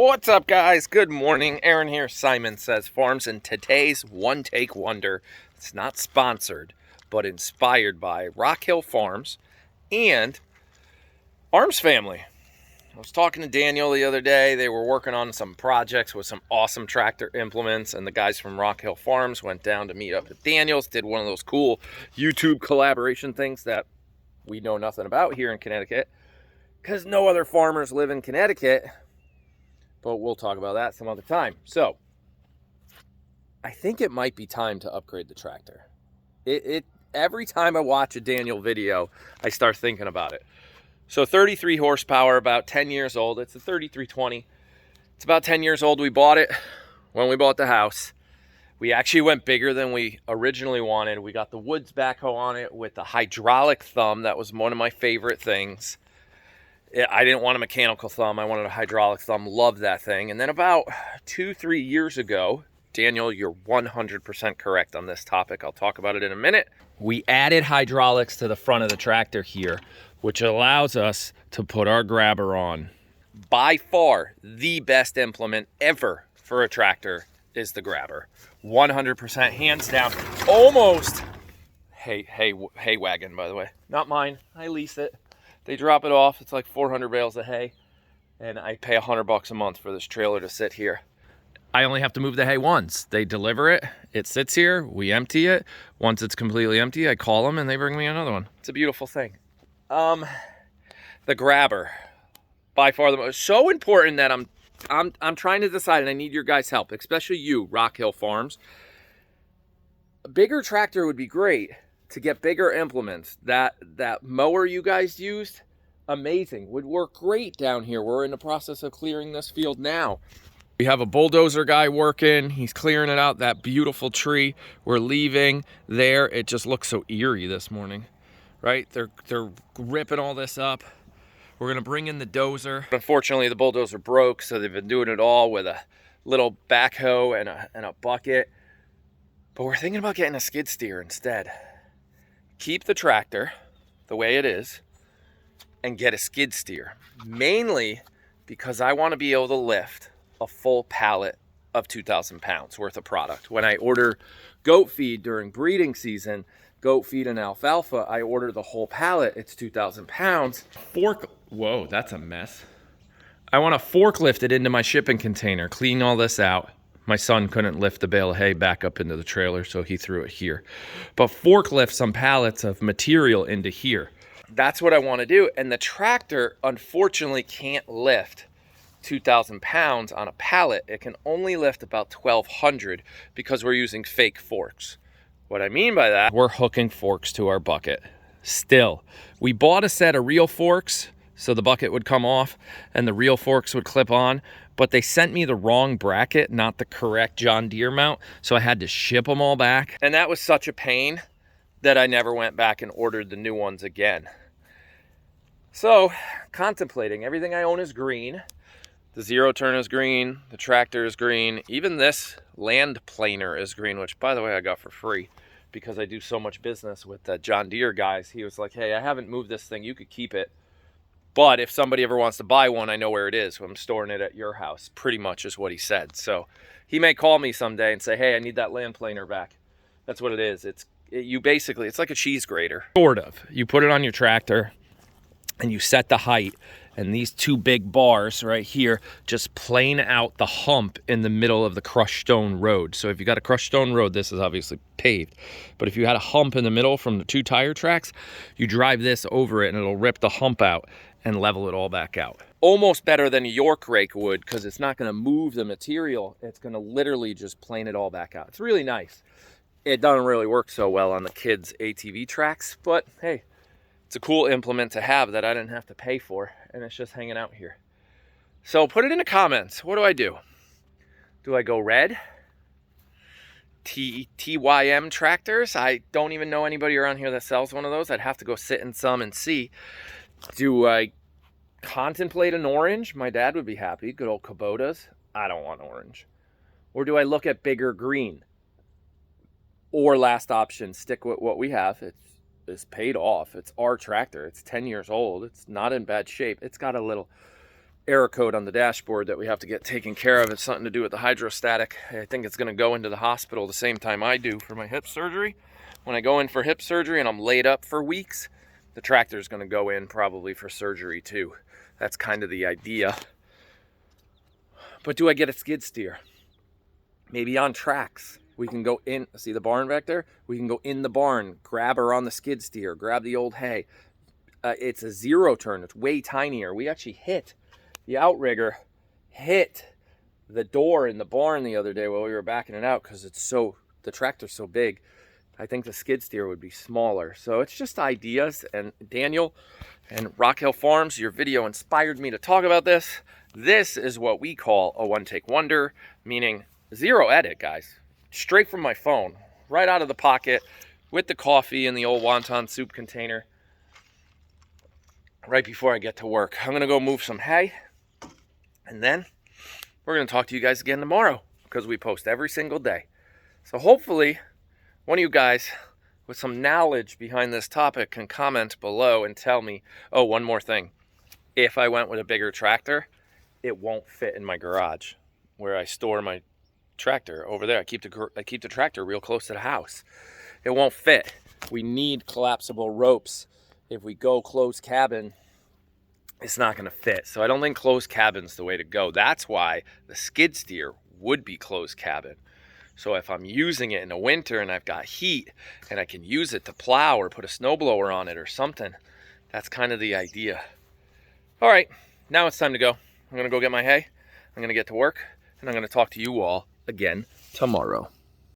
What's up, guys? Good morning. Aaron here, Simon Says Farms, and today's One Take Wonder, it's not sponsored, but inspired by Rock Hill Farms and Arms Family. I was talking to Daniel the other day. They were working on some projects with some awesome tractor implements, and the guys from Rock Hill Farms went down to meet up with Daniel's, did one of those cool YouTube collaboration things that we know nothing about here in Connecticut, because no other farmers live in Connecticut. But we'll talk about that some other time. So, I think it might be time to upgrade the tractor. Every time I watch a Daniel video, I start thinking about it. So 33 horsepower, about 10 years old. It's a 3320. It's about 10 years old. We bought it when we bought the house. We actually went bigger than we originally wanted. We got the Woods backhoe on it with the hydraulic thumb. That was one of my favorite things. I didn't want a mechanical thumb. I wanted a hydraulic thumb. Loved that thing. And then about 2-3 years ago, Daniel, you're 100% correct on this topic. I'll talk about it in a minute. We added hydraulics to the front of the tractor here, which allows us to put our grabber on. By far, the best implement ever for a tractor is the grabber. 100% hands down. Almost. Hay wagon, by the way. Not mine. I lease it. They drop it off. It's like 400 bales of hay, and I pay $100 a month for this trailer to sit here. I only have to move the hay once. They deliver it. It sits here. We empty it. Once it's completely empty, I call them, and they bring me another one. It's a beautiful thing. The grabber, by far the most so important that I'm trying to decide, and I need your guys' help, especially you, Rock Hill Farms. A bigger tractor would be great. To get bigger implements. That mower you guys used, amazing, would work great down here. We're in the process of clearing this field now. We have a bulldozer guy working. He's clearing it out, that beautiful tree. We're leaving there. It just looks so eerie this morning, right? They're ripping all this up. We're gonna bring in the dozer. Unfortunately, the bulldozer broke, so they've been doing it all with a little backhoe and a bucket. But we're thinking about getting a skid steer instead. Keep the tractor the way it is and get a skid steer, mainly because I want to be able to lift a full pallet of 2,000 pounds worth of product. When I order goat feed during breeding season, goat feed and alfalfa, I order the whole pallet. It's 2,000 pounds. Whoa, that's a mess. I want to forklift it into my shipping container, clean all this out. My son couldn't lift the bale of hay back up into the trailer, so he threw it here. But forklift some pallets of material into here. That's what I want to do. And the tractor, unfortunately, can't lift 2,000 pounds on a pallet. It can only lift about 1,200 because we're using fake forks. What I mean by that, we're hooking forks to our bucket. Still, we bought a set of real forks so the bucket would come off and the real forks would clip on. But they sent me the wrong bracket, not the correct John Deere mount, so I had to ship them all back. And that was such a pain that I never went back and ordered the new ones again. So, contemplating. Everything I own is green. The zero turn is green, the tractor is green, even this land planer is green, which, by the way, I got for free because I do so much business with the John Deere guys. He was like, hey, I haven't moved this thing, you could keep it. But if somebody ever wants to buy one, I know where it is. I'm storing it at your house, pretty much is what he said. So he may call me someday and say, hey, I need that land planer back. That's what it is. It's like a cheese grater. Sort of. You put it on your tractor and you set the height. And these two big bars right here just plane out the hump in the middle of the crushed stone road. So if you got a crushed stone road, this is obviously paved. But if you had a hump in the middle from the two tire tracks, you drive this over it and it'll rip the hump out and level it all back out. Almost better than a York rake would because it's not going to move the material. It's going to literally just plane it all back out. It's really nice. It doesn't really work so well on the kids' ATV tracks, but hey, it's a cool implement to have that I didn't have to pay for, and it's just hanging out here. So put it in the comments. What do? Do I go red? TYM tractors? I don't even know anybody around here that sells one of those. I'd have to go sit in some and see. Do I contemplate an orange? My dad would be happy. Good old Kubotas. I don't want orange. Or do I look at bigger green? Or last option, stick with what we have. It's paid off. It's our tractor. It's 10 years old. It's not in bad shape. It's got a little error code on the dashboard that we have to get taken care of. It's something to do with the hydrostatic. I think it's going to go into the hospital the same time I do for my hip surgery. When I go in for hip surgery and I'm laid up for weeks, the tractor is going to go in probably for surgery too. That's kind of the idea. But do I get a skid steer? Maybe on tracks. We can go in, see the barn back there? We can go in the barn, grab her on the skid steer, grab the old hay. It's a zero turn, it's way tinier. We actually hit the outrigger, hit the door in the barn the other day while we were backing it out because the tractor's so big. I think the skid steer would be smaller. So it's just ideas. And Daniel and Rock Hill Farms, your video inspired me to talk about this. This is what we call a one-take wonder, meaning zero edit, guys. Straight from my phone, right out of the pocket with the coffee in the old wonton soup container right before I get to work. I'm going to go move some hay. And then we're going to talk to you guys again tomorrow because we post every single day. So hopefully one of you guys with some knowledge behind this topic can comment below and tell me, oh, one more thing. If I went with a bigger tractor, it won't fit in my garage where I store my tractor over there. I keep the tractor real close to the house. It won't fit. We need collapsible ropes. If we go closed cabin, it's not going to fit. So I don't think closed cabin's the way to go. That's why the skid steer would be closed cabin. So if I'm using it in the winter and I've got heat and I can use it to plow or put a snowblower on it or something, that's kind of the idea. All right, now it's time to go. I'm going to go get my hay. I'm going to get to work and I'm going to talk to you all again tomorrow.